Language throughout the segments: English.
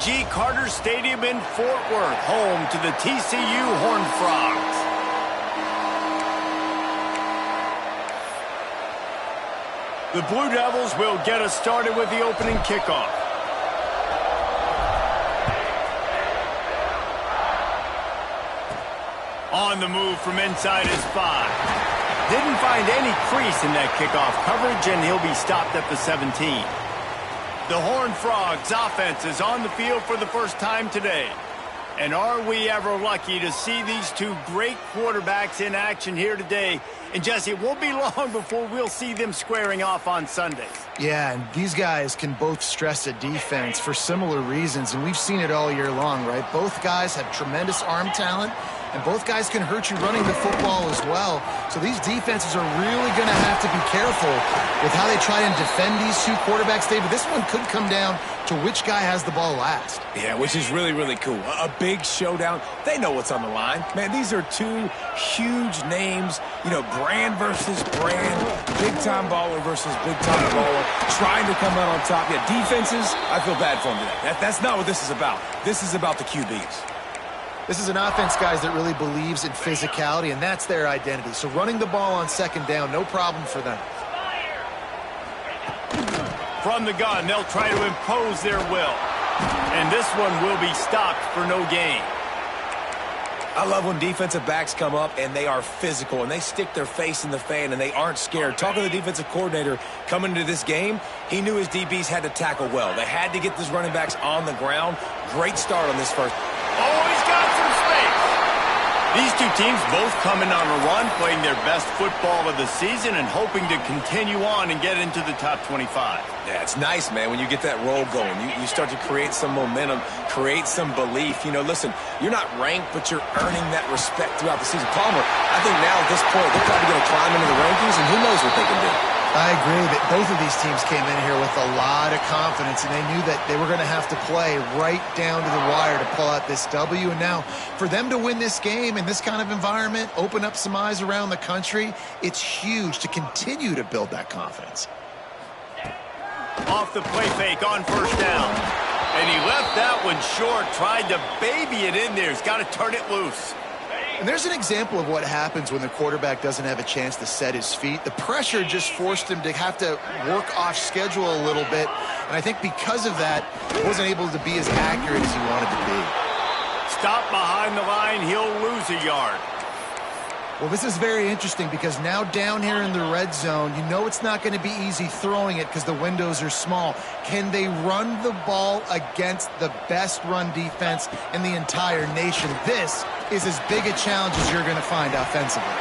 G. Carter Stadium in Fort Worth, home to the TCU Horned Frogs. The Blue Devils will get us started with the opening kickoff. On the move from inside his 5. Didn't find any crease in that kickoff coverage, and he'll be stopped at the 17. The Horned Frogs offense is on the field for the first time today. And are we ever lucky to see these two great quarterbacks in action here today? And Jesse, it won't be long before we'll see them squaring off on Sundays. Yeah, and these guys can both stress a defense for similar reasons, and we've seen it all year long, right? Both guys have tremendous arm talent, and both guys can hurt you running the football as well. So these defenses are really going to have to be careful with how they try and defend these two quarterbacks, David. This one could come down to which guy has the ball last. Yeah, which is really, really cool. A big showdown. They know what's on the line. Man, these are two huge names, you know, brand versus brand, big-time baller versus big-time baller, trying to come out on top. Yeah, defenses, I feel bad for them today. That's not what this is about. This is about the QBs. This is an offense, guys, that really believes in physicality, and that's their identity. So running the ball on second down, no problem for them. From the gun, they'll try to impose their will. And this one will be stopped for no gain. I love when defensive backs come up and they are physical and they stick their face in the fan and they aren't scared. Talking to the defensive coordinator coming into this game, he knew his DBs had to tackle well. They had to get these running backs on the ground. Great start on this first. Oh, he's got some space. These two teams both coming on a run, playing their best football of the season and hoping to continue on and get into the top 25. Yeah, it's nice, man, when you get that roll going. You start to create some momentum, create some belief. You know, listen, you're not ranked, but you're earning that respect throughout the season. Palmer, I think now at this point, they're probably going to climb into the rankings, and who knows what they can do. I agree that both of these teams came in here with a lot of confidence, and they knew that they were going to have to play right down to the wire to pull out this W. And now, for them to win this game in this kind of environment, open up some eyes around the country, it's huge to continue to build that confidence. Off the play fake on first down. And he left that one short, tried to baby it in there. He's got to turn it loose. And there's an example of what happens when the quarterback doesn't have a chance to set his feet. The pressure just forced him to have to work off schedule a little bit. And I think because of that, he wasn't able to be as accurate as he wanted to be. Stop behind the line, he'll lose a yard. Well, this is very interesting because now down here in the red zone, you know it's not going to be easy throwing it because the windows are small. Can they run the ball against the best run defense in the entire nation? This is as big a challenge as you're going to find offensively.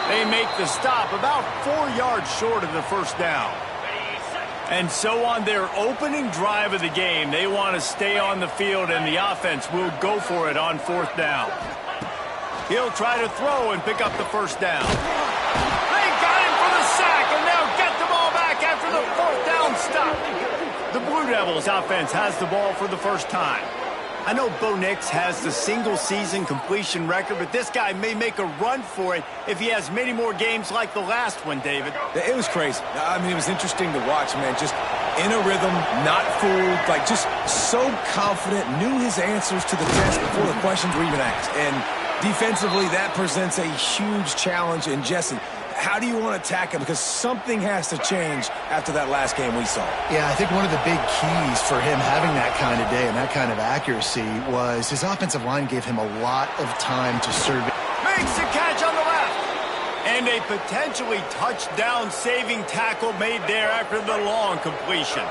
They make the stop about 4 yards short of the first down. And so on their opening drive of the game, they want to stay on the field, and the offense will go for it on fourth down. He'll try to throw and pick up the first down. They got him for the sack, and they'll get the ball back after the fourth down stop. The Blue Devils offense has the ball for the first time. I know Bo Nix has the single-season completion record, but this guy may make a run for it if he has many more games like the last one, David. It was crazy. I mean, it was interesting to watch, man. Just in a rhythm, not fooled, like just so confident, knew his answers to the test before the questions were even asked. And defensively, that presents a huge challenge. And Jesse, how do you want to attack him? Because something has to change after that last game we saw. Yeah, I think one of the big keys for him having that kind of day and that kind of accuracy was his offensive line gave him a lot of time to serve it. Makes the catch on the left. And a potentially touchdown-saving tackle made there after the long completion.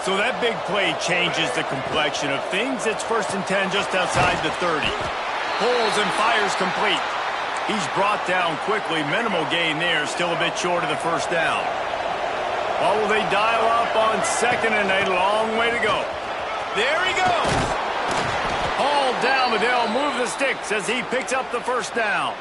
So that big play changes the complexion of things. It's 1st and 10 just outside the 30. Pulls and fires complete. He's brought down quickly. Minimal gain there. Still a bit short of the first down. Well, will they dial up on 2nd and a long way to go? There he goes. Hauled down, but they'll move the sticks as he picks up the first down.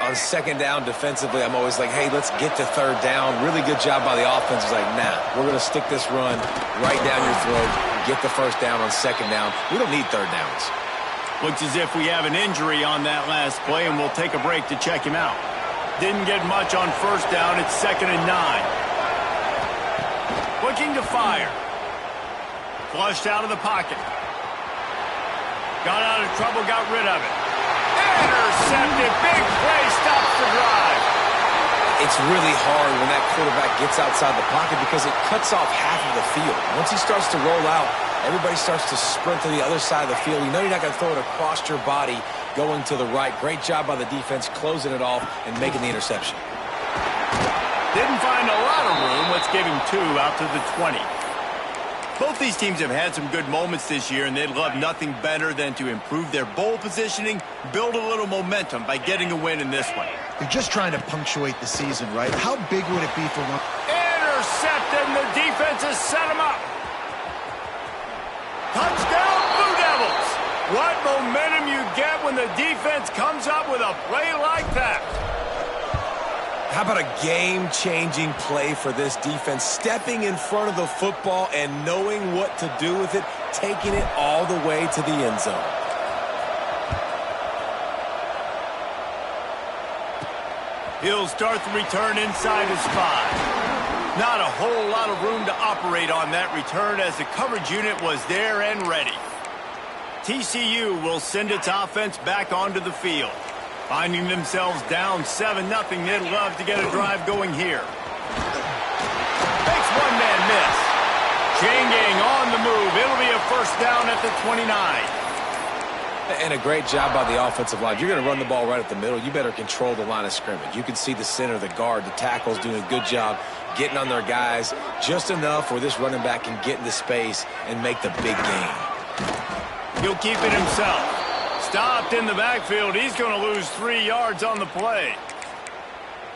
On 2nd down defensively, I'm always like, hey, let's get to 3rd down. Really good job by the offense. It's like, nah, we're going to stick this run right down your throat. Get the 1st down on 2nd down. We don't need 3rd downs. Looks as if we have an injury on that last play, and we'll take a break to check him out. Didn't get much on 1st down. It's 2nd and 9. Looking to fire. Flushed out of the pocket. Got out of trouble, got rid of it. Intercepted. Big play, stops the drive. It's really hard when that quarterback gets outside the pocket because it cuts off half of the field. Once he starts to roll out, everybody starts to sprint to the other side of the field. You know you're not going to throw it across your body going to the right. Great job by the defense closing it off and making the interception. Didn't find a lot of room. Let's give him 2 out to the 20. Both these teams have had some good moments this year, and they'd love nothing better than to improve their bowl positioning, build a little momentum by getting a win in this one. They're just trying to punctuate the season, right? How big would it be for one? Intercepted, and the defense has set him up. Touchdown, Blue Devils! What momentum you get when the defense comes up with a play like that. How about a game-changing play for this defense? Stepping in front of the football and knowing what to do with it, taking it all the way to the end zone. He'll start the return inside his 5. Not a whole lot of room to operate on that return as the coverage unit was there and ready. TCU will send its offense back onto the field. Finding themselves down 7-0, they'd love to get a drive going here. Makes one man miss. Chain gang on the move. It'll be a first down at the 29. And a great job by the offensive line. You're going to run the ball right at the middle. You better control the line of scrimmage. You can see the center, the guard, the tackles doing a good job getting on their guys just enough where this running back can get into space and make the big game. He'll keep it himself. Stopped in the backfield. He's going to lose 3 yards on the play.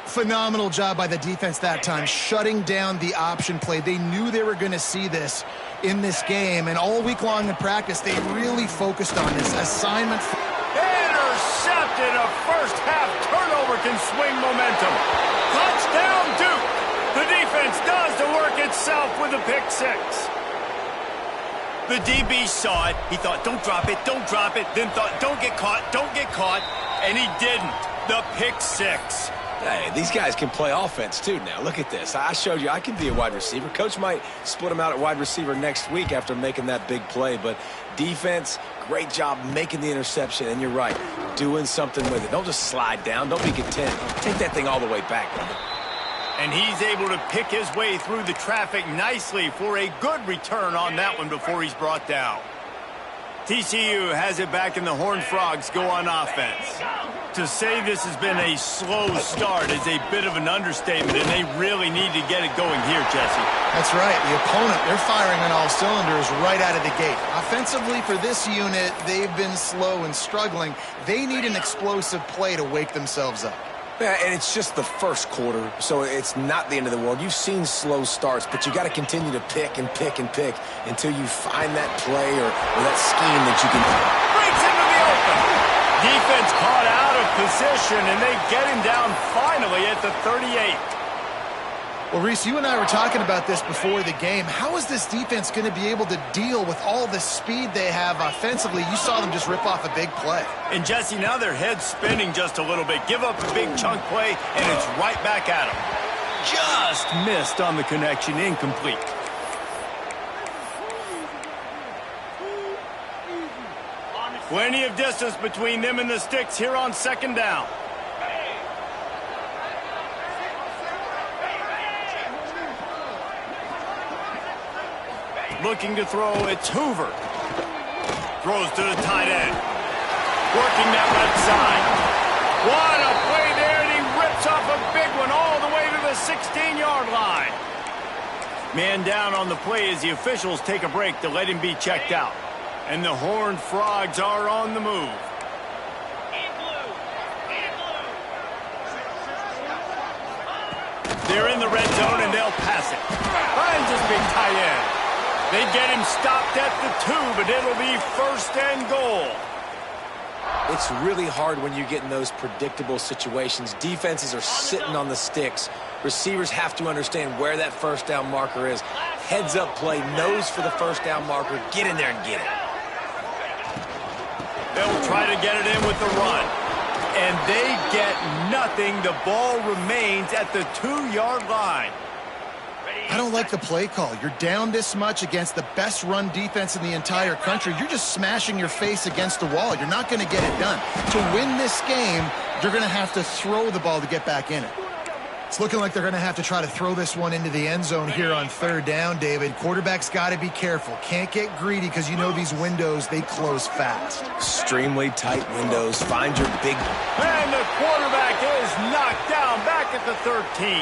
Phenomenal job by the defense that time, shutting down the option play. They knew they were going to see this in this game, and all week long in practice, they really focused on this assignment. Intercepted. A first-half turnover can swing momentum. Touchdown, Duke. The defense does the work itself with a pick 6. The DB saw it. He thought, don't drop it, don't drop it. Then thought, don't get caught, and he didn't. The pick 6. Hey, these guys can play offense, too, now. Look at this. I showed you I can be a wide receiver. Coach might split him out at wide receiver next week after making that big play. But defense, great job making the interception. And you're right, doing something with it. Don't just slide down. Don't be content. Take that thing all the way back, brother. And he's able to pick his way through the traffic nicely for a good return on that one before he's brought down. TCU has it back, and the Horned Frogs go on offense. To say this has been a slow start is a bit of an understatement, and they really need to get it going here, Jesse. That's right. The opponent, they're firing on all cylinders right out of the gate. Offensively, for this unit, they've been slow and struggling. They need an explosive play to wake themselves up. Yeah, and it's just the first quarter, so it's not the end of the world. You've seen slow starts, but you got to continue to pick and pick and pick until you find that play or that scheme that you can. Breaks into the open. Defense caught out of position, and they get him down finally at the 38. Well, Reese, you and I were talking about this before the game. How is this defense going to be able to deal with all the speed they have offensively? You saw them just rip off a big play. And, Jesse, now their head's spinning just a little bit. Give up a big chunk play, and it's right back at them. Just missed on the connection. Incomplete. Plenty of distance between them and the sticks here on second down. Looking to throw, it's Hoover. Throws to the tight end. Working that left side. What a play there, and he rips off a big one all the way to the 16-yard line. Man down on the play as the officials take a break to let him be checked out. And the Horned Frogs are on the move. They're in the red zone, and they'll pass it. Finds his big tight end. They get him stopped at the 2, but it'll be first and goal. It's really hard when you get in those predictable situations. Defenses are sitting on the sticks. Receivers have to understand where that first down marker is. Heads up play, nose for the first down marker. Get in there and get it. They'll try to get it in with the run. And they get nothing. The ball remains at the 2-yard line. I don't like the play call. You're down this much against the best run defense in the entire country. You're just smashing your face against the wall. You're not going to get it done. To win this game, you're going to have to throw the ball to get back in it. It's looking like they're going to have to try to throw this one into the end zone here on third down, David. Quarterback's got to be careful. Can't get greedy because you know these windows, they close fast. Extremely tight windows. Find your big... And the quarterback is knocked down back at the 13.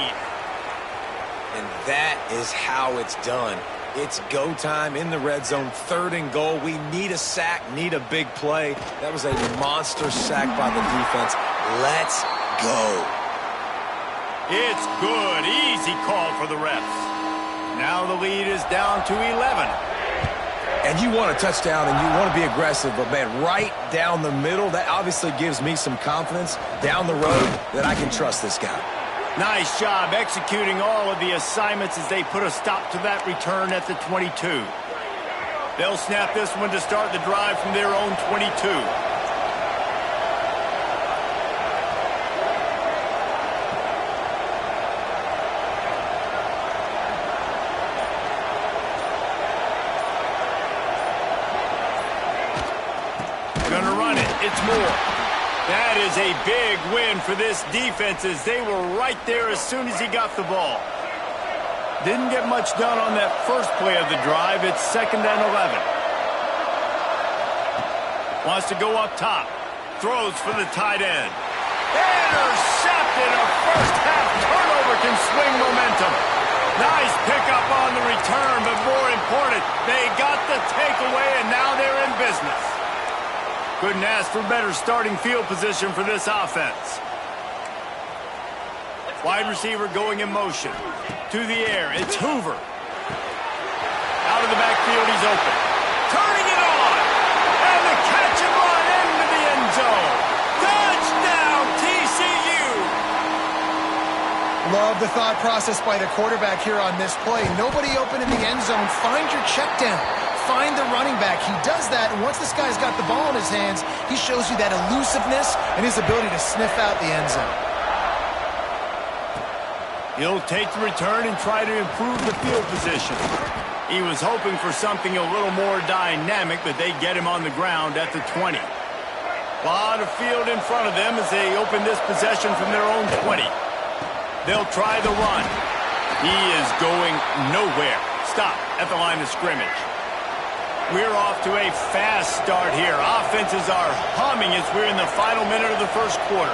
And that is how it's done. It's go time in the red zone, 3rd and goal. We need a sack, need a big play. That was a monster sack by the defense. Let's go. It's good. Easy call for the refs. Now the lead is down to 11. And you want a touchdown and you want to be aggressive, but, man, right down the middle, that obviously gives me some confidence down the road that I can trust this guy. Nice job executing all of the assignments as they put a stop to that return at the 22. They'll snap this one to start the drive from their own 22. Gonna run it. It's Moore. That is a big win for this defense as they were right there as soon as he got the ball. Didn't get much done on that first play of the drive. It's 2nd and 11. Wants to go up top. Throws for the tight end. Intercepted. A first-half turnover can swing momentum. Nice pickup on the return, but more important, they got the takeaway, and now they're in business. Couldn't ask for better starting field position for this offense. Wide receiver going in motion. To the air, it's Hoover. Out of the backfield, he's open. Turning it on. And the catch and run into the end zone. Touchdown, TCU. Love the thought process by the quarterback here on this play. Nobody open in the end zone. Find your check down. Find the running back. He does that, and once this guy's got the ball in his hands, he shows you that elusiveness and his ability to sniff out the end zone. He'll take the return and try to improve the field position. He was hoping for something a little more dynamic, but they get him on the ground at the 20. A lot of field in front of them as they open this possession from their own 20. They'll try the run. He is going nowhere. Stop at the line of scrimmage. We're off to a fast start here. Offenses are humming as we're in the final minute of the first quarter.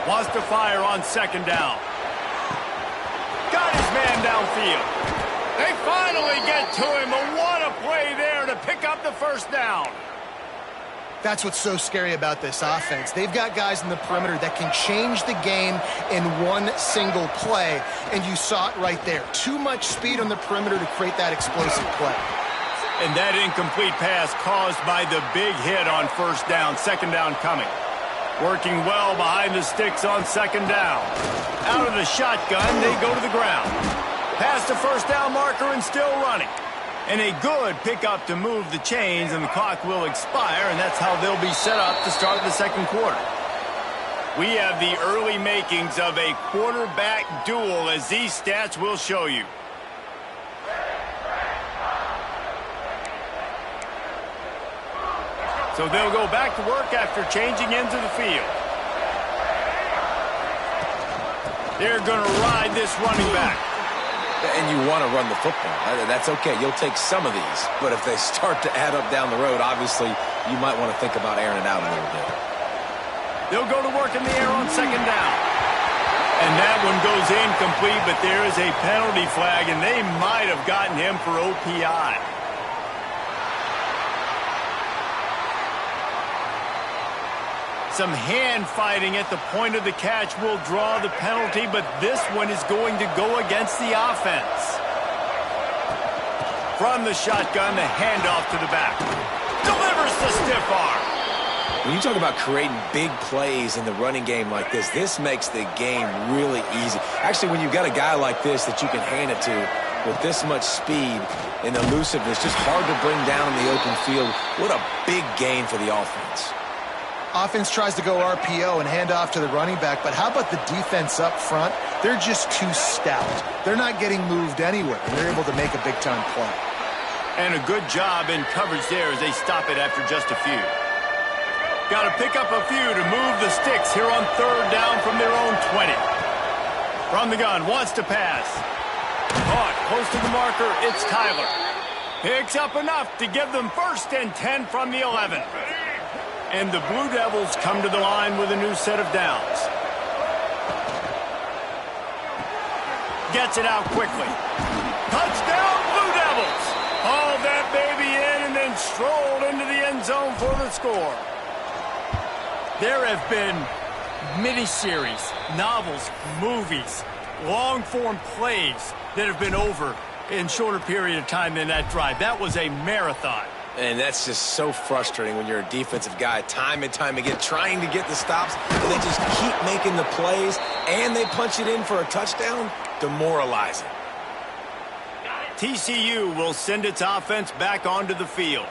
Wants to fire on 2nd down. Got his man downfield. They finally get to him, but what a play there to pick up the first down. That's what's so scary about this offense. They've got guys in the perimeter that can change the game in one single play, and you saw it right there. Too much speed on the perimeter to create that explosive play. And that incomplete pass caused by the big hit on 1st down, 2nd down coming. Working well behind the sticks on 2nd down. Out of the shotgun, they go to the ground. Past the 1st down marker and still running. And a good pickup to move the chains, and the clock will expire, and that's how they'll be set up to start the 2nd quarter. We have the early makings of a quarterback duel, as these stats will show you. So they'll go back to work after changing into the field. They're going to ride this running back. And you want to run the football. That's okay. You'll take some of these. But if they start to add up down the road, obviously, you might want to think about airing it out a little bit. They'll go to work in the air on 2nd down. And that one goes incomplete, but there is a penalty flag, and they might have gotten him for OPI. Some hand fighting at the point of the catch will draw the penalty, but this one is going to go against the offense. From the shotgun, the handoff to the back. Delivers the stiff arm. When you talk about creating big plays in the running game like this makes the game really easy. Actually, when you've got a guy like this that you can hand it to with this much speed and elusiveness, just hard to bring down in the open field, what a big gain for the offense. Offense tries to go RPO and hand off to the running back, but how about the defense up front? They're just too stout. They're not getting moved anywhere, and they're able to make a big-time play. And a good job in coverage there as they stop it after just a few. Got to pick up a few to move the sticks here on 3rd down from their own 20. From the gun, wants to pass. Caught, close to the marker, it's Tyler. Picks up enough to give them 1st and 10 from the 11. And the Blue Devils come to the line with a new set of downs. Gets it out quickly. Touchdown, Blue Devils! Hauled that baby in and then strolled into the end zone for the score. There have been miniseries, novels, movies, long-form plays that have been over in shorter period of time than that drive. That was a marathon. And that's just so frustrating when you're a defensive guy, time and time again, trying to get the stops, and they just keep making the plays, and they punch it in for a touchdown. Demoralizing. TCU will send its offense back onto the field.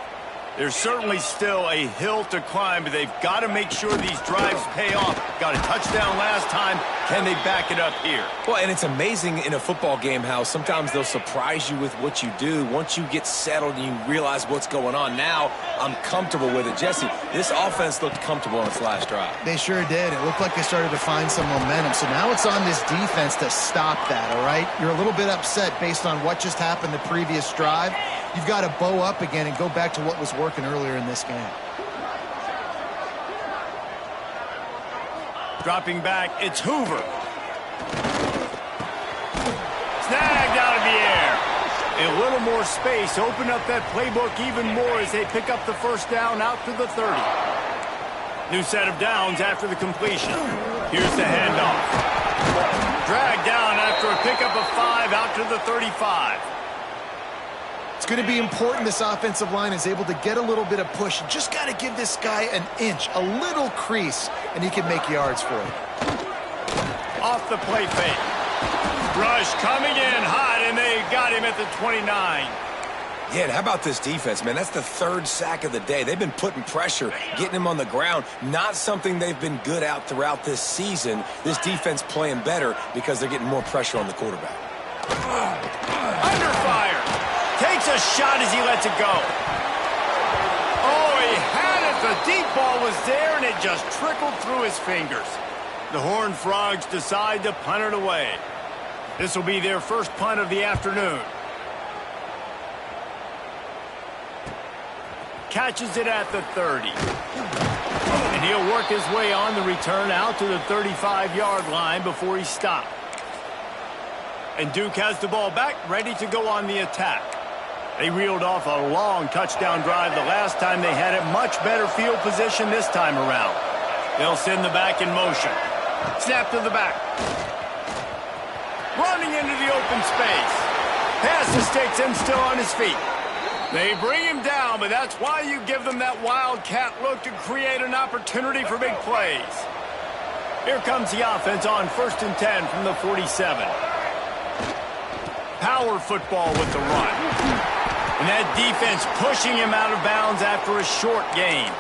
There's certainly still a hill to climb, but they've got to make sure these drives pay off. Got a touchdown last time. Can they back it up here? Well, and it's amazing in a football game how sometimes they'll surprise you with what you do. Once you get settled and you realize what's going on, now I'm comfortable with it. Jesse, this offense looked comfortable on its last drive. They sure did. It looked like they started to find some momentum. So now it's on this defense to stop that, all right? You're a little bit upset based on what just happened the previous drive. You've got to bow up again and go back to what was working earlier in this game. Dropping back, it's Hoover. Snagged out of the air. A little more space. Open up that playbook even more as they pick up the 1st down out to the 30. New set of downs after the completion. Here's the handoff. Dragged down after a pickup of 5 out to the 35. It's going to be important this offensive line is able to get a little bit of push. You just got to give this guy an inch, a little crease, and he can make yards for it. Off the play fake. Rush coming in hot, and they got him at the 29. Yeah, and how about this defense, man? That's the 3rd sack of the day. They've been putting pressure, getting him on the ground. Not something they've been good at throughout this season. This defense playing better because they're getting more pressure on the quarterback. Under fire. Takes a shot as he lets it go. Oh, he had it. The deep ball was there, and it just trickled through his fingers. The Horned Frogs decide to punt it away. This will be their first punt of the afternoon. Catches it at the 30. And he'll work his way on the return out to the 35-yard line before he stopped. And Duke has the ball back, ready to go on the attack. They reeled off a long touchdown drive the last time they had it. Much better field position this time around. They'll send the back in motion. Snap to the back. Running into the open space. Pass to sticks and still on his feet. They bring him down, but that's why you give them that wildcat look to create an opportunity for big plays. Here comes the offense on 1st and 10 from the 47. Power football with the run. And that defense pushing him out of bounds after a short gain.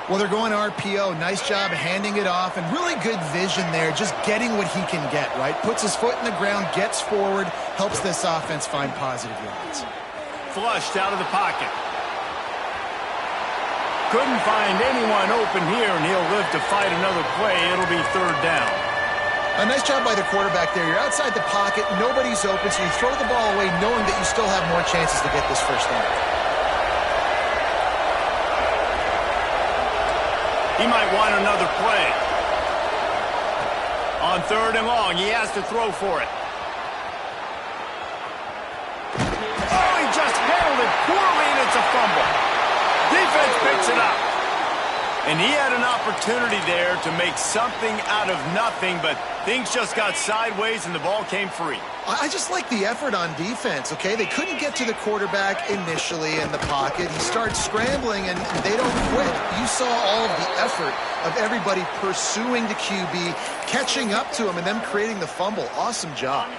Well, they're going RPO. Nice job handing it off, and really good vision there, just getting what he can get, right? Puts his foot in the ground, gets forward, helps this offense find positive yards. Flushed out of the pocket. Couldn't find anyone open here, and he'll live to fight another play. It'll be 3rd down. A nice job by the quarterback there. You're outside the pocket, nobody's open, so you throw the ball away knowing that you still have more chances to get this 1st down. He might want another play. On 3rd and long, he has to throw for it. Oh, he just handled it poorly, and it's a fumble. Defense picks it up. And he had an opportunity there to make something out of nothing, but things just got sideways and the ball came free. I just like the effort on defense, okay? They couldn't get to the quarterback initially in the pocket. He starts scrambling, and they don't quit. You saw all of the effort of everybody pursuing the QB, catching up to him, and them creating the fumble. Awesome job.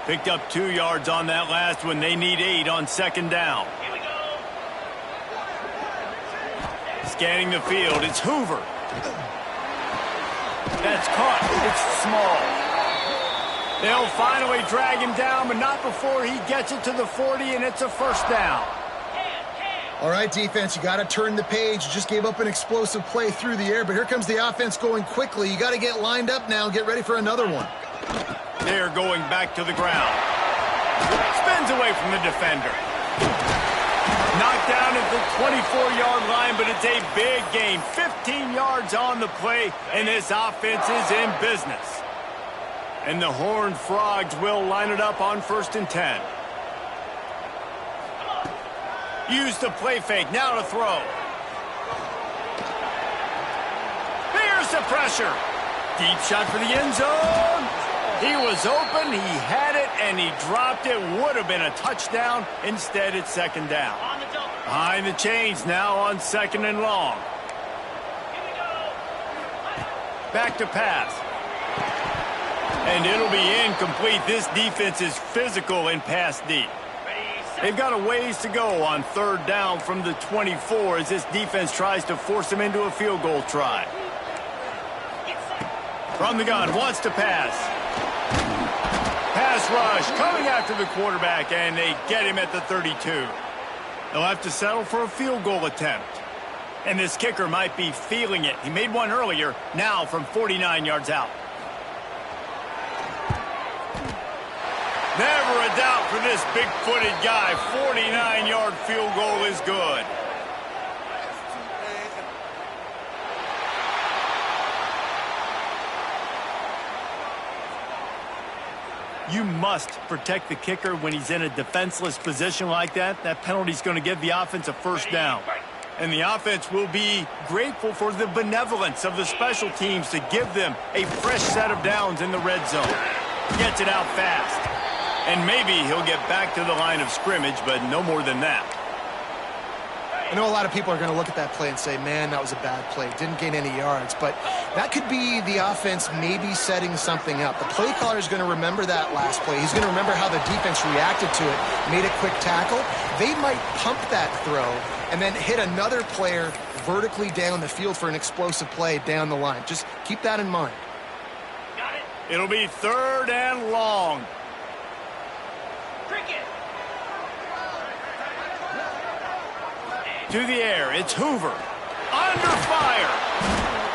Picked up 2 yards on that last one. They need 8 on second down. Scanning the field, it's Hoover. That's caught. It's small. They'll finally drag him down, but not before he gets it to the 40, and it's a first down. All right, defense, you got to turn the page. You just gave up an explosive play through the air, but here comes the offense going quickly. You got to get lined up now and get ready for another one. They're going back to the ground. Spins away from the defender. Knocked down at the 24-yard line, but it's a big gain. 15 yards on the play, and this offense is in business. And the Horned Frogs will line it up on 1st and 10. Use the play fake. Now to throw. Here's the pressure. Deep shot for the end zone. He was open, he had it, and he dropped it. Would have been a touchdown. Instead, it's second down. Behind the chains now on 2nd and long. Back to pass. And it'll be incomplete. This defense is physical and pass deep. They've got a ways to go on 3rd down from the 24 as this defense tries to force them into a field goal try. From the gun, wants to pass. Pass rush coming after the quarterback, and they get him at the 32. They'll have to settle for a field goal attempt. And this kicker might be feeling it. He made one earlier, now from 49 yards out. Never a doubt for this big-footed guy. 49-yard field goal is good. You must protect the kicker when he's in a defenseless position like that. That penalty's going to give the offense a first down. And the offense will be grateful for the benevolence of the special teams to give them a fresh set of downs in the red zone. Gets it out fast. And maybe he'll get back to the line of scrimmage, but no more than that. I know a lot of people are going to look at that play and say, man, that was a bad play. Didn't gain any yards. But that could be the offense maybe setting something up. The play caller is going to remember that last play. He's going to remember how the defense reacted to it, made a quick tackle. They might pump that throw and then hit another player vertically down the field for an explosive play down the line. Just keep that in mind. Got it. It'll be 3rd and long. To the air, it's Hoover. Under fire.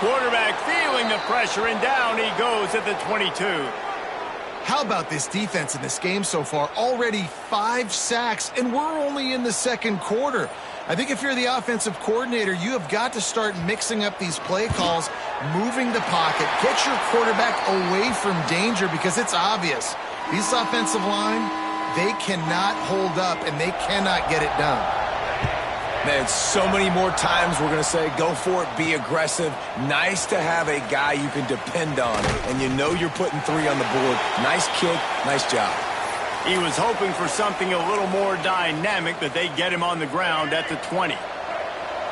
Quarterback feeling the pressure, and down he goes at the 22. How about this defense in this game so far? Already 5 sacks, and we're only in the 2nd quarter. I think if you're the offensive coordinator, you have got to start mixing up these play calls, moving the pocket, get your quarterback away from danger, because it's obvious. These offensive line, they cannot hold up, and they cannot get it done. Man, so many more times we're going to say, go for it, be aggressive. Nice to have a guy you can depend on, and you know you're putting 3 on the board. Nice kick, nice job. He was hoping for something a little more dynamic, but they get him on the ground at the 20.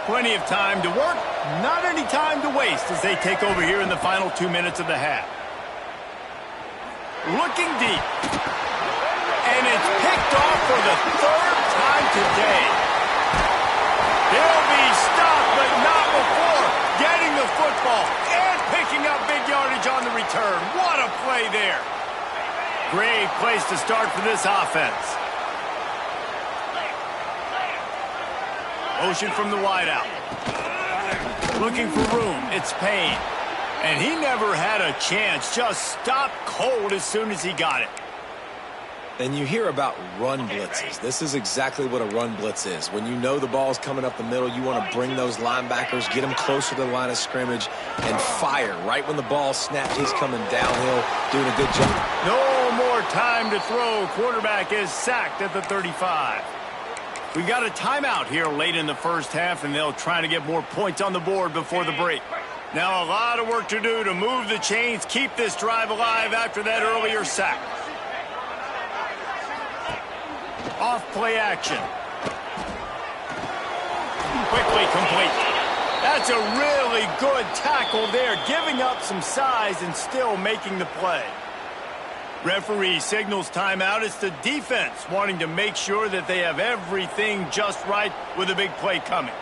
Plenty of time to work, not any time to waste as they take over here in the final 2 minutes of the half. Looking deep. And it's picked off for the 3rd time today. He'll be stopped, but not before getting the football and picking up big yardage on the return. What a play there. Great place to start for this offense. Motion from the wideout. Looking for room. It's Payne. And he never had a chance. Just stopped cold as soon as he got it. And you hear about run blitzes. This is exactly what a run blitz is. When you know the ball's coming up the middle, you want to bring those linebackers, get them closer to the line of scrimmage, and fire. Right when the ball snapped, he's coming downhill, doing a good job. No more time to throw. Quarterback is sacked at the 35. We've got a timeout here late in the first half, and they'll try to get more points on the board before the break. Now a lot of work to do to move the chains, keep this drive alive after that earlier sack. Off play action. Quickly complete. That's a really good tackle there, giving up some size and still making the play. Referee signals timeout. It's the defense wanting to make sure that they have everything just right with a big play coming.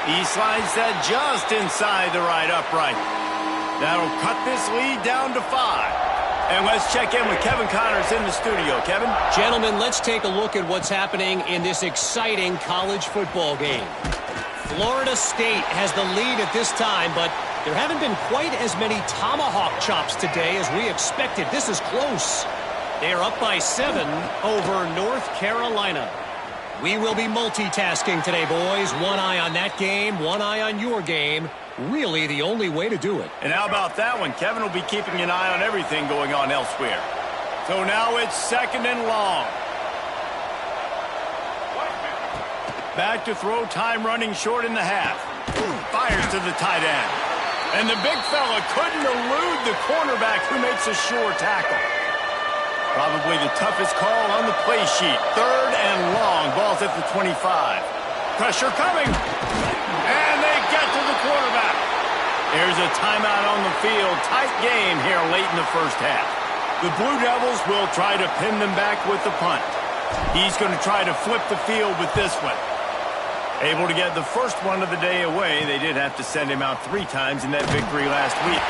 He slides that just inside the right upright. That'll cut this lead down to 5. And let's check in with Kevin Connors in the studio. Kevin? Gentlemen, let's take a look at what's happening in this exciting college football game. Florida State has the lead at this time, but there haven't been quite as many tomahawk chops today as we expected. This is close. They are up by 7 over North Carolina. We will be multitasking today, boys. One eye on that game, one eye on your game. Really the only way to do it. And how about that one? Kevin will be keeping an eye on everything going on elsewhere. So now it's 2nd and long. Back to throw, time running short in the half. Fires to the tight end. And the big fella couldn't elude the cornerback who makes a sure tackle. Probably the toughest call on the play sheet. 3rd and long. Ball's at the 25. Pressure coming. And they get to the quarterback. There's a timeout on the field. Tight game here late in the first half. The Blue Devils will try to pin them back with the punt. He's going to try to flip the field with this one. Able to get the first one of the day away. They did have to send him out 3 times in that victory last week.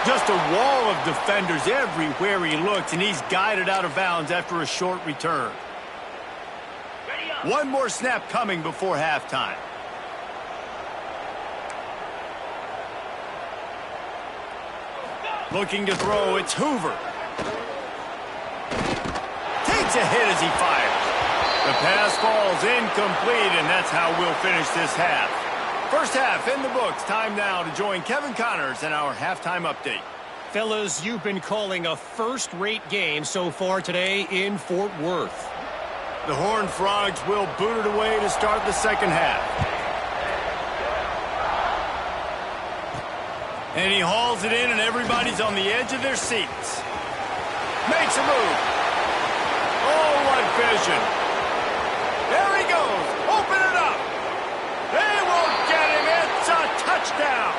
Just a wall of defenders everywhere he looked, and he's guided out of bounds after a short return. One more snap coming before halftime. Looking to throw, it's Hoover. Takes a hit as he fires. The pass falls incomplete, and that's how we'll finish this half. First half in the books. Time now to join Kevin Connors in our halftime update. Fellas, you've been calling a first-rate game so far today in Fort Worth. The Horned Frogs will boot it away to start the second half. And he hauls it in, and everybody's on the edge of their seats. Makes a move. Oh, what vision. There he goes. Open it up. They won't get him. It's a touchdown.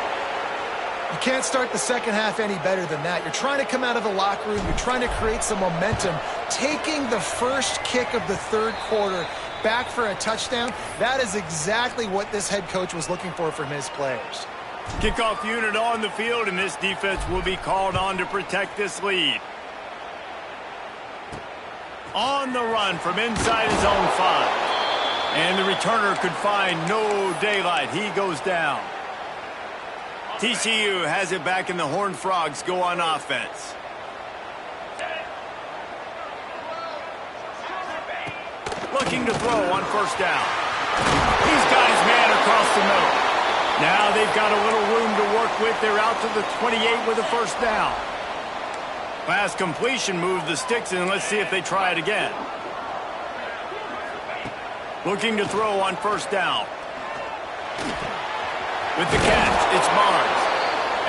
You can't start the second half any better than that. You're trying to come out of the locker room. You're trying to create some momentum. Taking the first kick of the third quarter back for a touchdown, that is exactly what this head coach was looking for from his players. Kickoff unit on the field, and this defense will be called on to protect this lead. On the run from inside his own 5. And the returner could find no daylight. He goes down. TCU has it back, and the Horned Frogs go on offense. Looking to throw on first down. He's got his man across the middle. Now they've got a little room to work with. They're out to the 28 with a first down. Pass completion moved the sticks in. Let's see if they try it again. Looking to throw on first down. With the catch, it's Barnes.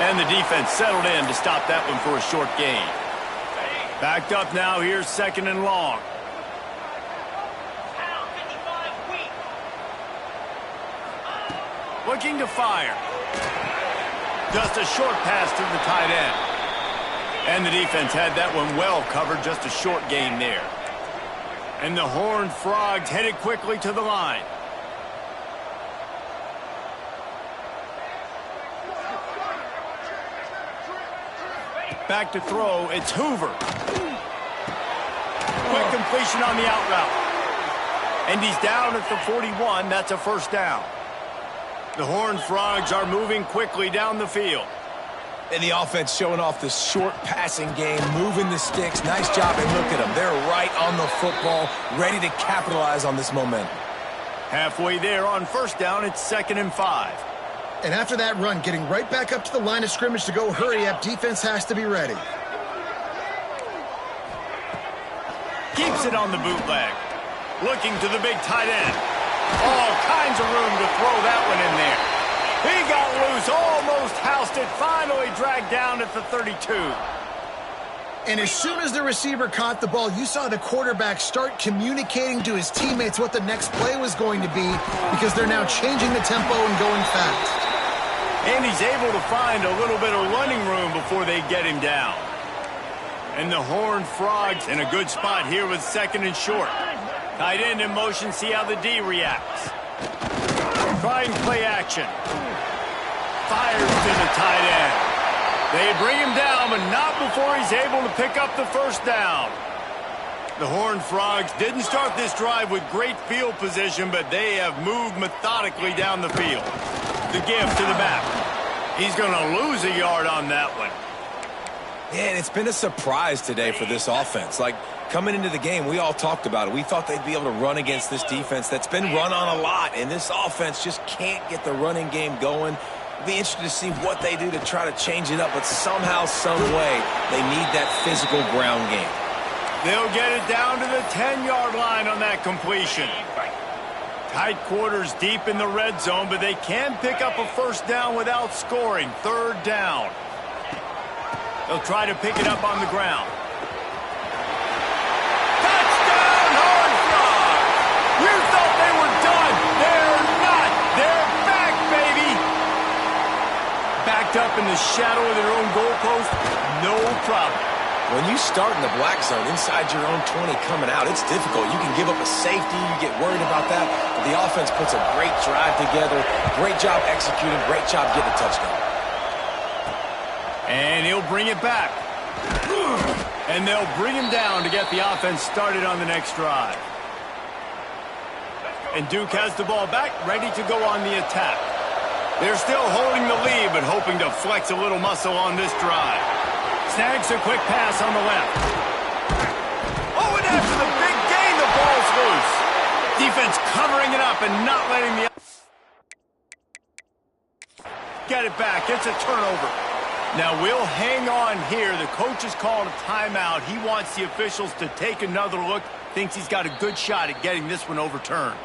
And the defense settled in to stop that one for a short gain. Backed up now, here's 2nd and long. Looking to fire. Just a short pass to the tight end. And the defense had that one well covered, just a short gain there. And the Horned Frogs headed quickly to the line. Back to throw, it's Hoover. Quick completion on the out route. And he's down at the 41, that's a first down. The Horned Frogs are moving quickly down the field. And the offense showing off the short passing game, moving the sticks. Nice job, and look at them. They're right on the football, ready to capitalize on this momentum. Halfway there on first down, it's 2nd and 5. And after that run, getting right back up to the line of scrimmage to go hurry up, defense has to be ready. Keeps it on the bootleg. Looking to the big tight end. All kinds of room to throw that one in there. He got loose, almost housed it, finally dragged down at the 32. And as soon as the receiver caught the ball, you saw the quarterback start communicating to his teammates what the next play was going to be because they're now changing the tempo and going fast. And he's able to find a little bit of running room before they get him down. And the Horned Frogs in a good spot here with second and short. Tight end in motion, see how the D reacts. Trying play action. Fires to the tight end. They bring him down, but not before he's able to pick up the first down. The Horned Frogs didn't start this drive with great field position, but they have moved methodically down the field. The give to the back. He's going to lose a yard on that one. Yeah, and it's been a surprise today for this offense. Like, coming into the game, we all talked about it. We thought they'd be able to run against this defense that's been run on a lot, and this offense just can't get the running game going. It'll be interesting to see what they do to try to change it up, but somehow, some way, they need that physical ground game. They'll get it down to the 10-yard line on that completion. Tight quarters deep in the red zone, but they can pick up a first down without scoring. Third down. They'll try to pick it up on the ground. Touchdown, Horned Frogs! You thought they were done. They're not. They're back, baby. Backed up in the shadow of their own goalpost, no problem. When you start in the black zone inside your own 20 coming out, it's difficult. You can give up a safety. You get worried about that. But the offense puts a great drive together. Great job executing. Great job getting a touchdown. And he'll bring it back. And they'll bring him down to get the offense started on the next drive. And Duke has the ball back, ready to go on the attack. They're still holding the lead, but hoping to flex a little muscle on this drive. Snags a quick pass on the left. Oh, and after the big gain, the ball's loose. Defense covering it up and not letting the... Get it back. It's a turnover. Now, we'll hang on here. The coach has called a timeout. He wants the officials to take another look. Thinks he's got a good shot at getting this one overturned.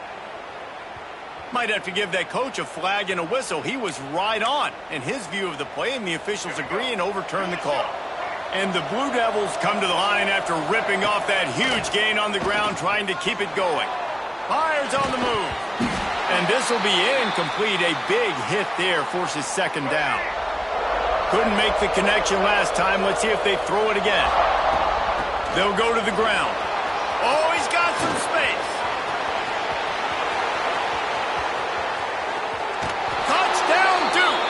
Might have to give that coach a flag and a whistle. He was right on in his view of the play, and the officials agree and overturn the call. And the Blue Devils come to the line after ripping off that huge gain on the ground, trying to keep it going. Fires on the move. And this will be incomplete. A big hit there forces second down. Couldn't make the connection last time. Let's see if they throw it again. They'll go to the ground. Oh, he's got some space. Touchdown, Duke.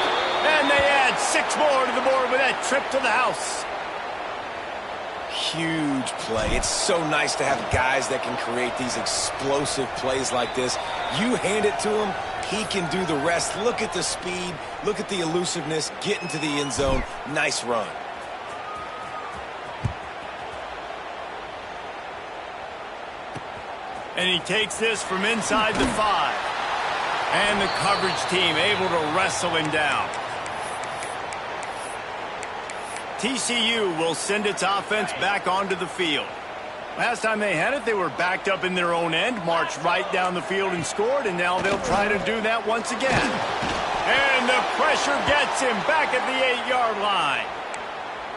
And they add 6 more to the board with that trip to the house. Huge play. It's so nice to have guys that can create these explosive plays like this. You hand it to him, he can do the rest. Look at the speed. Look at the elusiveness. Get into the end zone. Nice run. And he takes this from inside the 5. And the coverage team able to wrestle him down. TCU will send its offense back onto the field. Last time they had it, they were backed up in their own end, marched right down the field and scored, and now they'll try to do that once again. And the pressure gets him back at the 8-yard line.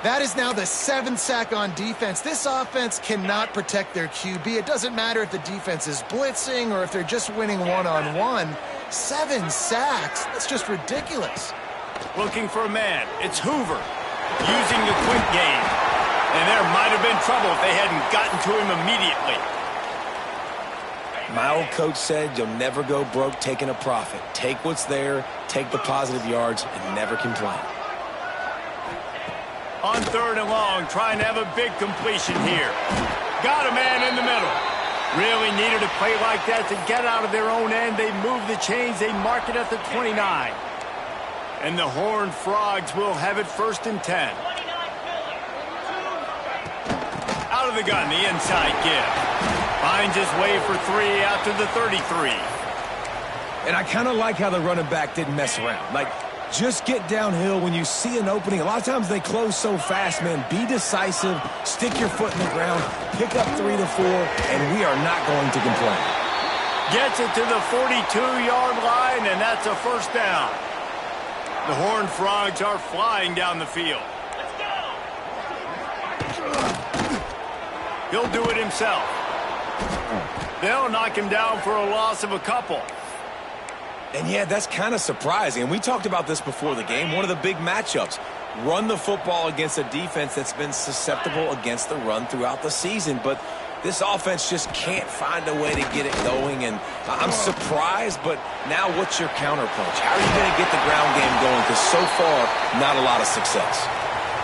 That is now the 7th sack on defense. This offense cannot protect their QB. It doesn't matter if the defense is blitzing or if they're just winning one-on-one. 7 sacks, that's just ridiculous. Looking for a man, it's Hoover. Using the quick game. And there might have been trouble if they hadn't gotten to him immediately. My old coach said you'll never go broke taking a profit. Take what's there, take the positive yards, and never complain. On 3rd and long, trying to have a big completion here. Got a man in the middle. Really needed a play like that to get out of their own end. They move the chains. They mark it at the 29. And the Horned Frogs will have it 1st and 10. Out of the gun, the inside give. Finds his way for 3 out to the 33. And I kind of like how the running back didn't mess around. Like, Just get downhill when you see an opening. A lot of times they close so fast, man. Be decisive, stick your foot in the ground, pick up 3 to 4, and we are not going to complain. Gets it to the 42-yard line, and that's a first down. The Horned Frogs are flying down the field. Let's go! He'll do it himself. They'll knock him down for a loss of a couple. And yeah, that's kind of surprising. And we talked about this before the game. One of the big matchups. Run the football against a defense that's been susceptible against the run throughout the season. But this offense just can't find a way to get it going. And I'm surprised, but now what's your counterpunch? How are you going to get the ground game going? Because so far, not a lot of success.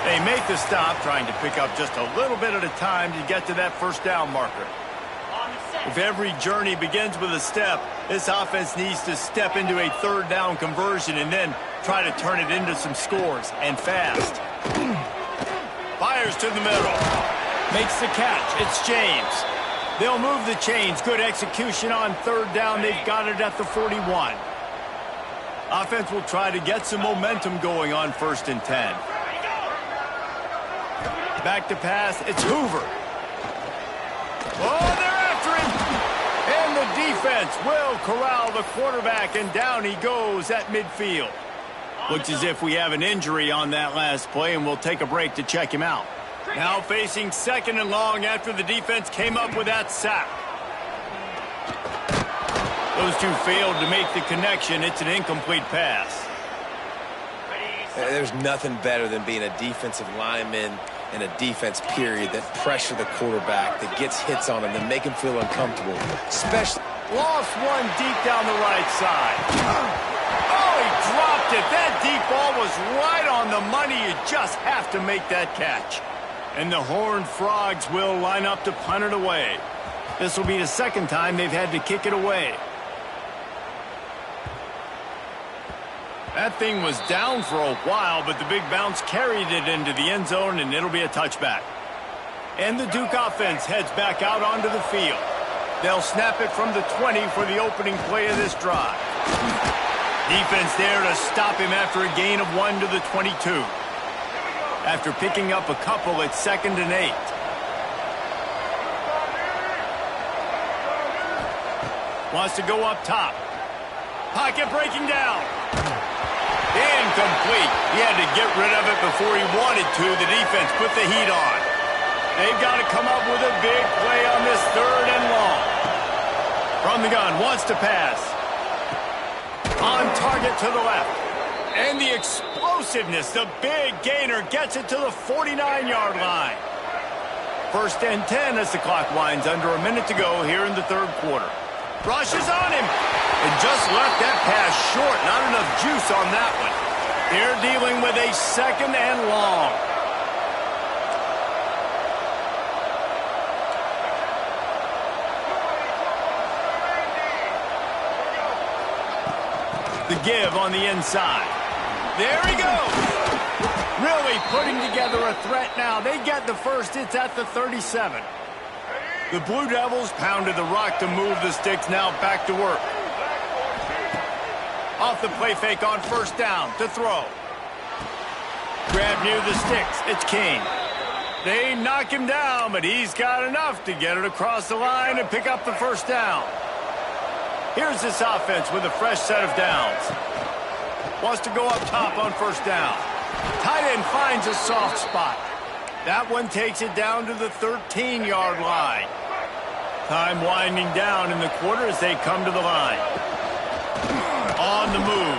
They make the stop, trying to pick up just a little bit at a time to get to that first down marker. If every journey begins with a step, this offense needs to step into a third down conversion and then try to turn it into some scores, and fast. Fires to the middle. Makes the catch. It's James. They'll move the chains. Good execution on third down. They've got it at the 41. Offense will try to get some momentum going on 1st and 10. Back to pass. It's Hoover. Oh, they're after him. And the defense will corral the quarterback, and down he goes at midfield. Looks as if we have an injury on that last play, and we'll take a break to check him out. Now facing 2nd and long after the defense came up with that sack. Those two failed to make the connection. It's an incomplete pass. There's nothing better than being a defensive lineman in a defense period that pressure the quarterback, that gets hits on him, that make him feel uncomfortable. Especially lost one deep down the right side. Oh, he dropped it. That deep ball was right on the money. You just have to make that catch. And the Horned Frogs will line up to punt it away. This will be the 2nd time they've had to kick it away. That thing was down for a while, but the big bounce carried it into the end zone, and it'll be a touchback. And the Duke offense heads back out onto the field. They'll snap it from the 20 for the opening play of this drive. Defense there to stop him after a gain of 1 to the 22. After picking up a couple, it's 2nd and 8. Wants to go up top. Pocket breaking down. Incomplete. He had to get rid of it before he wanted to. The defense put the heat on. They've got to come up with a big play on this 3rd and long. From the gun, wants to pass. On target to the left. And the explosiveness, the big gainer gets it to the 49-yard line. 1st and 10 as the clock winds under a minute to go here in the 3rd quarter. Rushes on him. And just left that pass short. Not enough juice on that one. They're dealing with a 2nd and long. The give on the inside. There he goes. Really putting together a threat now. They get the first. It's at the 37. The Blue Devils pounded the rock to move the sticks. Now back to work. Off the play fake on 1st down to throw. Grab near the sticks. It's King. They knock him down, but he's got enough to get it across the line and pick up the 1st down. Here's this offense with a fresh set of downs. Wants to go up top on 1st down. Tight end finds a soft spot. That one takes it down to the 13-yard line. Time winding down in the quarter as they come to the line. On the move.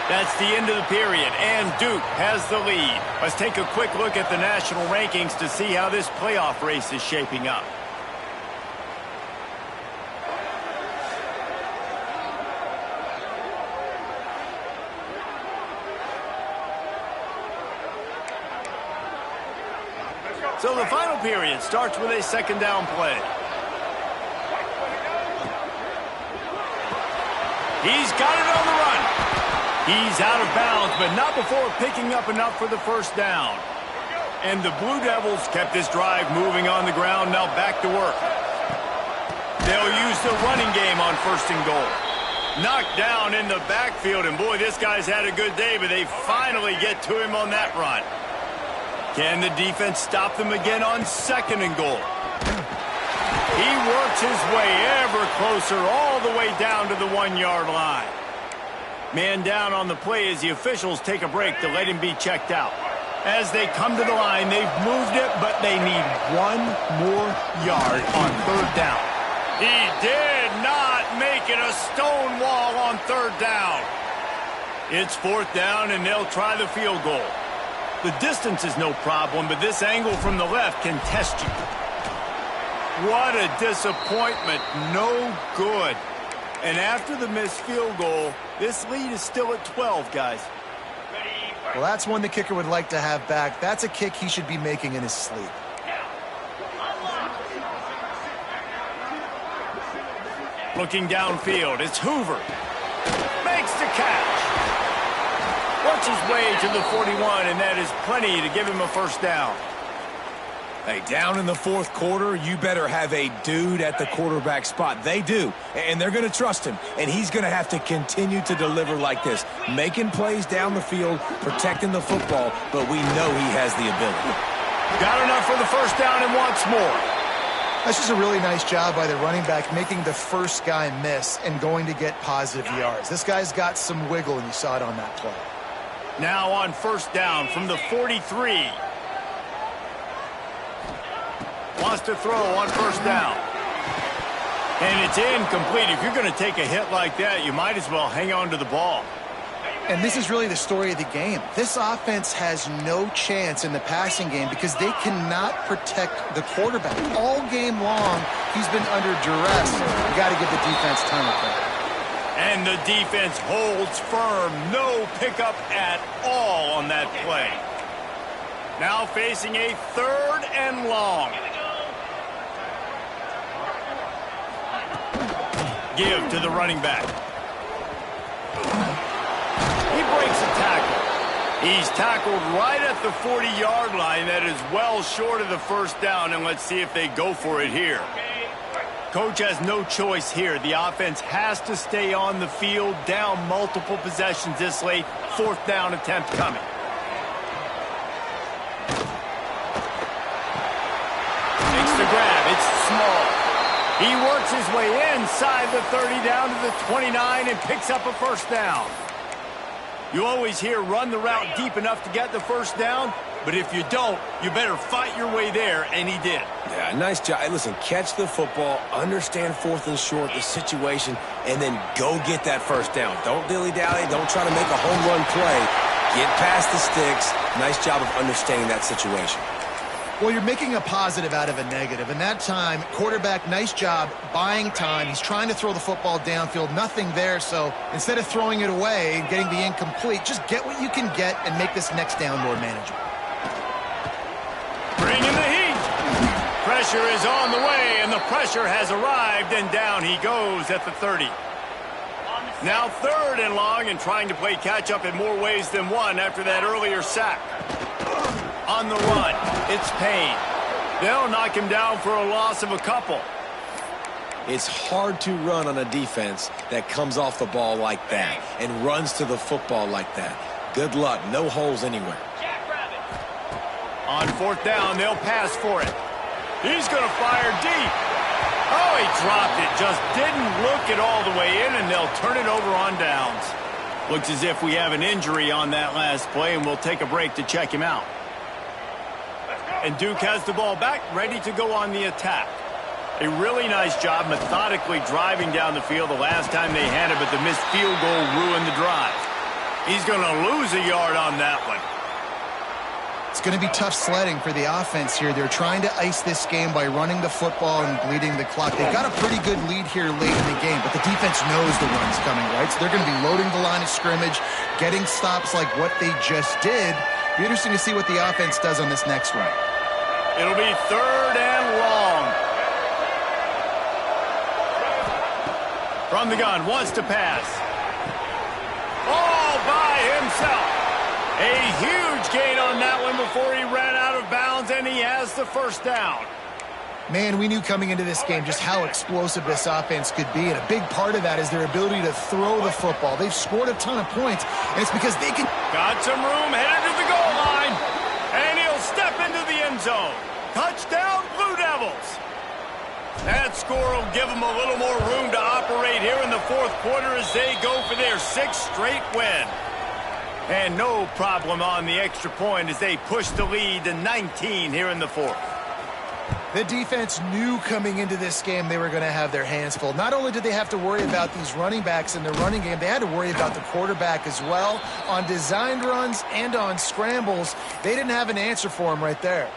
That's the end of the period, and Duke has the lead. Let's take a quick look at the national rankings to see how this playoff race is shaping up. So the final period starts with a 2nd down play. He's got it on the run. He's out of bounds, but not before picking up enough for the 1st down. And the Blue Devils kept this drive moving on the ground. Now back to work. They'll use the running game on 1st and goal. Knocked down in the backfield, and boy, this guy's had a good day, but they finally get to him on that run. Can the defense stop them again on 2nd and goal? He works his way ever closer all the way down to the 1-yard line. Man down on the play as the officials take a break to let him be checked out. As they come to the line, they've moved it, but they need 1 more yard on 3rd down. He did not make it a stone wall on 3rd down. It's 4th down, and they'll try the field goal. The distance is no problem, but this angle from the left can test you. What a disappointment. No good. And after the missed field goal, this lead is still at 12, guys. Well, that's one the kicker would like to have back. That's a kick he should be making in his sleep. Looking downfield, it's Hoover. Makes the catch. Works his way to the 41, and that is plenty to give him a 1st down. Hey, down in the 4th quarter, you better have a dude at the quarterback spot. They do, and they're going to trust him, and he's going to have to continue to deliver like this, making plays down the field, protecting the football, but we know he has the ability. Got enough for the 1st down and wants more. That's just a really nice job by the running back, making the first guy miss and going to get positive yards. This guy's got some wiggle, and you saw it on that play. Now on 1st down from the 43. Wants to throw on 1st down. And it's incomplete. If you're going to take a hit like that, you might as well hang on to the ball. And this is really the story of the game. This offense has no chance in the passing game because they cannot protect the quarterback. All game long, he's been under duress. You got to give the defense time of that. And the defense holds firm. No pickup at all on that play. Now facing a 3rd and long. Give to the running back. He breaks a tackle. He's tackled right at the 40-yard line. That is well short of the 1st down, and let's see if they go for it here. Coach has no choice here. The offense has to stay on the field, down multiple possessions this late. 4th down attempt coming. Makes the grab. It's small. He works his way inside the 30 down to the 29 and picks up a 1st down. You always hear run the route deep enough to get the 1st down, but if you don't, you better fight your way there, and he did. Yeah, nice job. Hey, listen, catch the football, understand 4th and short, the situation, and then go get that 1st down. Don't dilly-dally. Don't try to make a home run play. Get past the sticks. Nice job of understanding that situation. Well, you're making a positive out of a negative. And that time, quarterback, nice job buying time. He's trying to throw the football downfield. Nothing there. So instead of throwing it away and getting the incomplete, just get what you can get and make this next down more manageable. Bring in the heat. Pressure is on the way, and the pressure has arrived, and down he goes at the 30. Now 3rd and long, and trying to play catch-up in more ways than one after that earlier sack. On the run, it's Payne. They'll knock him down for a loss of a couple. It's hard to run on a defense that comes off the ball like that and runs to the football like that. Good luck. No holes anywhere. On 4th down, they'll pass for it. He's going to fire deep. Oh, he dropped it. Just didn't look it all the way in, and they'll turn it over on downs. Looks as if we have an injury on that last play, and we'll take a break to check him out. And Duke has the ball back, ready to go on the attack. A really nice job methodically driving down the field the last time they had it, but the missed field goal ruined the drive. He's going to lose a yard on that one. It's going to be tough sledding for the offense here. They're trying to ice this game by running the football and bleeding the clock. They've got a pretty good lead here late in the game, but the defense knows the run's coming, right? So they're going to be loading the line of scrimmage, getting stops like what they just did. Be interesting to see what the offense does on this next run. It'll be 3rd and long. From the gun, wants to pass. All by himself. A huge gain on that one before he ran out of bounds, and he has the 1st down. Man, we knew coming into this game just how explosive this offense could be, and a big part of that is their ability to throw the football. They've scored a ton of points, and it's because they can... Got some room, headed to the goal line, and he'll step into the end zone. Touchdown, Blue Devils. That score will give them a little more room to operate here in the fourth quarter as they go for their 6th straight win. And no problem on the extra point as they push the lead to 19 here in the fourth. The defense knew coming into this game they were going to have their hands full. Not only did they have to worry about these running backs in the running game, they had to worry about the quarterback as well. On designed runs and on scrambles, they didn't have an answer for him right there.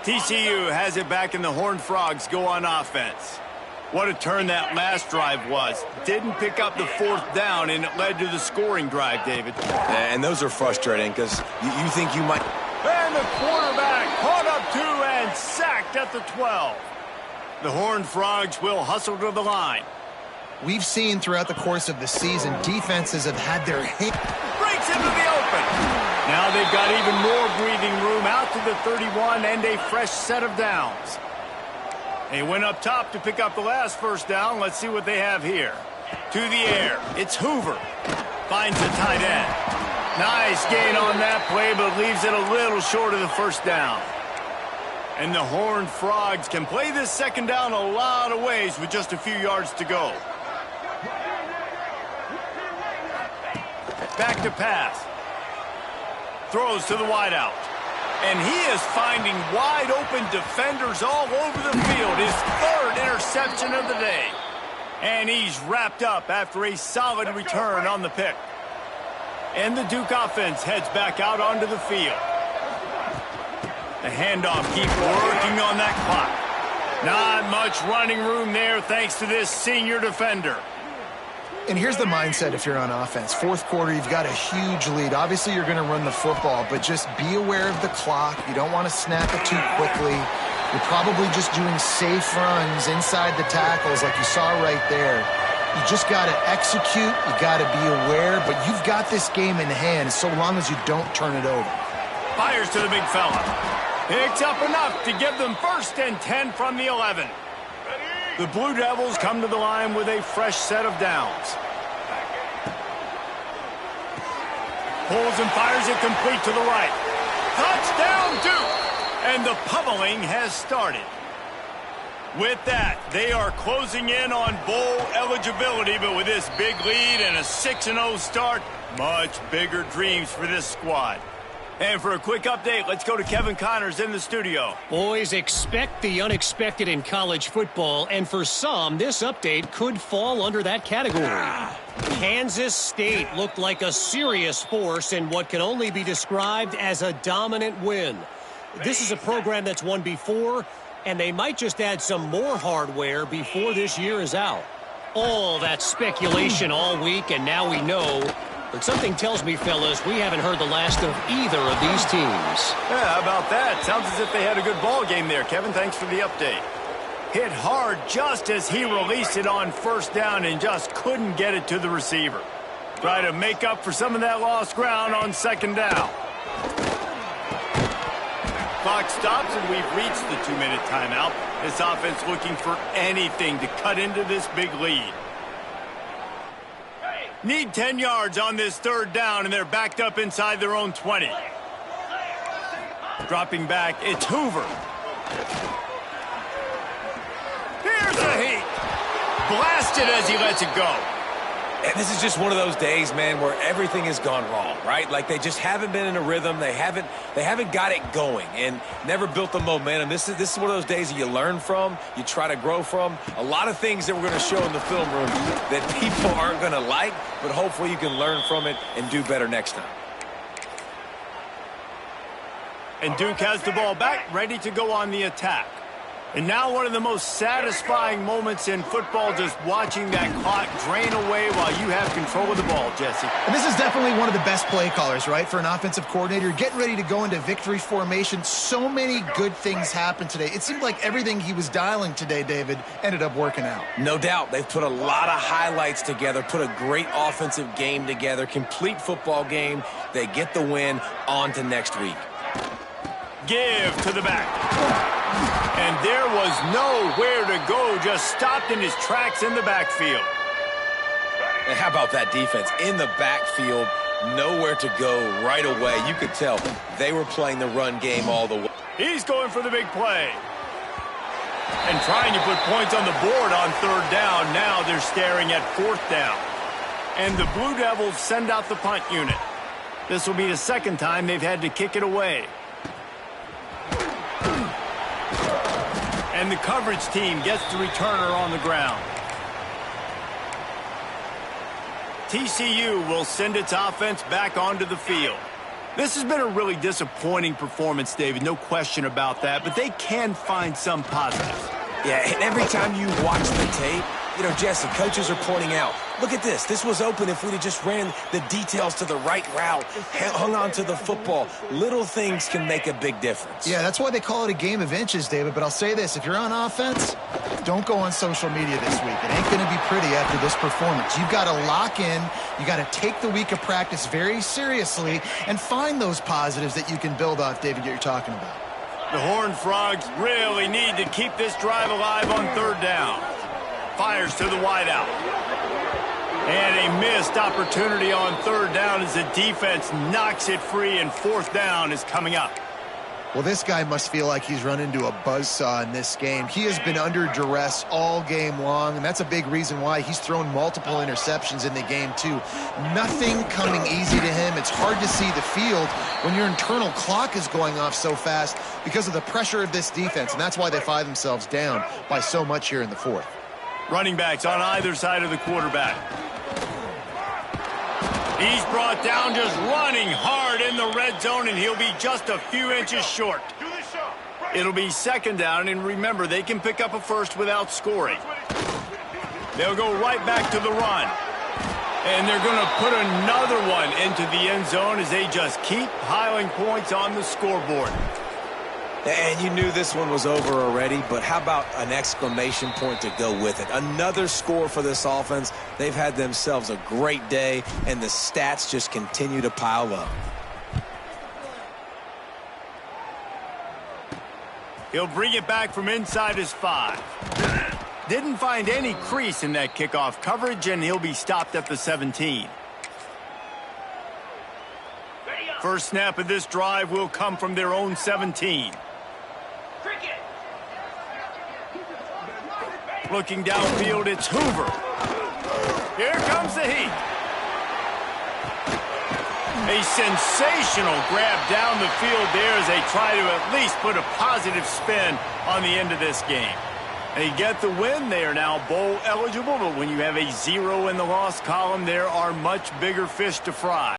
TCU has it back, and the Horned Frogs go on offense. What a turn that last drive was. Didn't pick up the 4th down, and it led to the scoring drive, David. And those are frustrating because you think you might... And the quarterback caught up to and sacked at the 12. The Horned Frogs will hustle to the line. We've seen throughout the course of the season, defenses have had their hand... Breaks into the open. Now they've got even more breathing room out to the 31 and a fresh set of downs. They went up top to pick up the last first down. Let's see what they have here. To the air. It's Hoover. Finds the tight end. Nice gain on that play, but leaves it a little short of the first down. And the Horned Frogs can play this second down a lot of ways with just a few yards to go. Back to pass. Throws to the wideout. And he is finding wide open defenders all over the field. His 3rd interception of the day. And he's wrapped up after a solid return on the pick. And the Duke offense heads back out onto the field. The handoff keeps working on that clock. Not much running room there thanks to this senior defender. And here's the mindset if you're on offense. Fourth quarter, you've got a huge lead. Obviously, you're going to run the football, but just be aware of the clock. You don't want to snap it too quickly. You're probably just doing safe runs inside the tackles like you saw right there. You just got to execute. You got to be aware, but you've got this game in hand so long as you don't turn it over. Fires to the big fella. Picks up enough to give them 1st and 10 from the 11. The Blue Devils come to the line with a fresh set of downs. Pulls and fires it complete to the right. Touchdown, Duke! And the pummeling has started. With that, they are closing in on bowl eligibility, but with this big lead and a 6-0 start, much bigger dreams for this squad. And for a quick update, let's go to Kevin Connors in the studio. Boys, expect the unexpected in college football, and for some, this update could fall under that category. Kansas State looked like a serious force in what can only be described as a dominant win. This is a program that's won before, and they might just add some more hardware before this year is out. All that speculation all week, and now we know. But something tells me, fellas, we haven't heard the last of either of these teams. Yeah, how about that? Sounds as if they had a good ball game there, Kevin. Thanks for the update. Hit hard just as he released it on 1st down and just couldn't get it to the receiver. Try to make up for some of that lost ground on 2nd down. Clock stops, and we've reached the 2-minute timeout. This offense looking for anything to cut into this big lead. Need 10 yards on this 3rd down, and they're backed up inside their own 20. Dropping back, it's Hoover. Here's the heat. Blasted as he lets it go. And this is just one of those days, man, where everything has gone wrong, right? Like they just haven't been in a rhythm. They haven't got it going and never built the momentum. This is one of those days that you learn from, you try to grow from. A lot of things that we're going to show in the film room that people aren't going to like, but hopefully you can learn from it and do better next time. And Duke has the ball back, ready to go on the attack. And now one of the most satisfying moments in football, just watching that clock drain away while you have control of the ball, Jesse. And this is definitely one of the best play callers, right, for an offensive coordinator. Getting ready to go into victory formation. So many good things happened today. It seemed like everything he was dialing today, David, ended up working out. No doubt. They've put a lot of highlights together, put a great offensive game together, complete football game. They get the win. On to next week. Give to the back. And there was nowhere to go, just stopped in his tracks in the backfield. And how about that defense? In the backfield, nowhere to go right away. You could tell they were playing the run game all the way. He's going for the big play. And trying to put points on the board on third down. Now they're staring at fourth down. And the Blue Devils send out the punt unit. This will be the second time they've had to kick it away. And the coverage team gets the returner on the ground. TCU will send its offense back onto the field. This has been a really disappointing performance, David, no question about that, but they can find some positives. Yeah, and every time you watch the tape, you know, Jesse, coaches are pointing out, look at this. This was open if we'd have just ran the details to the right route, hung on to the football. Little things can make a big difference. Yeah, that's why they call it a game of inches, David. But I'll say this, if you're on offense, don't go on social media this week. It ain't going to be pretty after this performance. You've got to lock in. You got to take the week of practice very seriously and find those positives that you can build off, David, that you're talking about. The Horned Frogs really need to keep this drive alive on third down. Fires to the wideout. And a missed opportunity on third down as the defense knocks it free, and fourth down is coming up. Well, this guy must feel like he's run into a buzzsaw in this game. He has been under duress all game long, and that's a big reason why he's thrown multiple interceptions in the game, too. Nothing coming easy to him. It's hard to see the field when your internal clock is going off so fast because of the pressure of this defense, and that's why they find themselves down by so much here in the fourth. Running backs on either side of the quarterback. He's brought down just running hard in the red zone, and he'll be just a few inches short. It'll be second down, and remember, they can pick up a first without scoring. They'll go right back to the run. And they're going to put another one into the end zone as they just keep piling points on the scoreboard. And you knew this one was over already, but how about an exclamation point to go with it? Another score for this offense. They've had themselves a great day, and the stats just continue to pile up. He'll bring it back from inside his 5. Didn't find any crease in that kickoff coverage, and he'll be stopped at the 17. First snap of this drive will come from their own 17. Looking downfield, it's Hoover. Here comes the heat. A sensational grab down the field there as they try to at least put a positive spin on the end of this game. They get the win. They are now bowl eligible, but when you have a 0 in the loss column, there are much bigger fish to fry.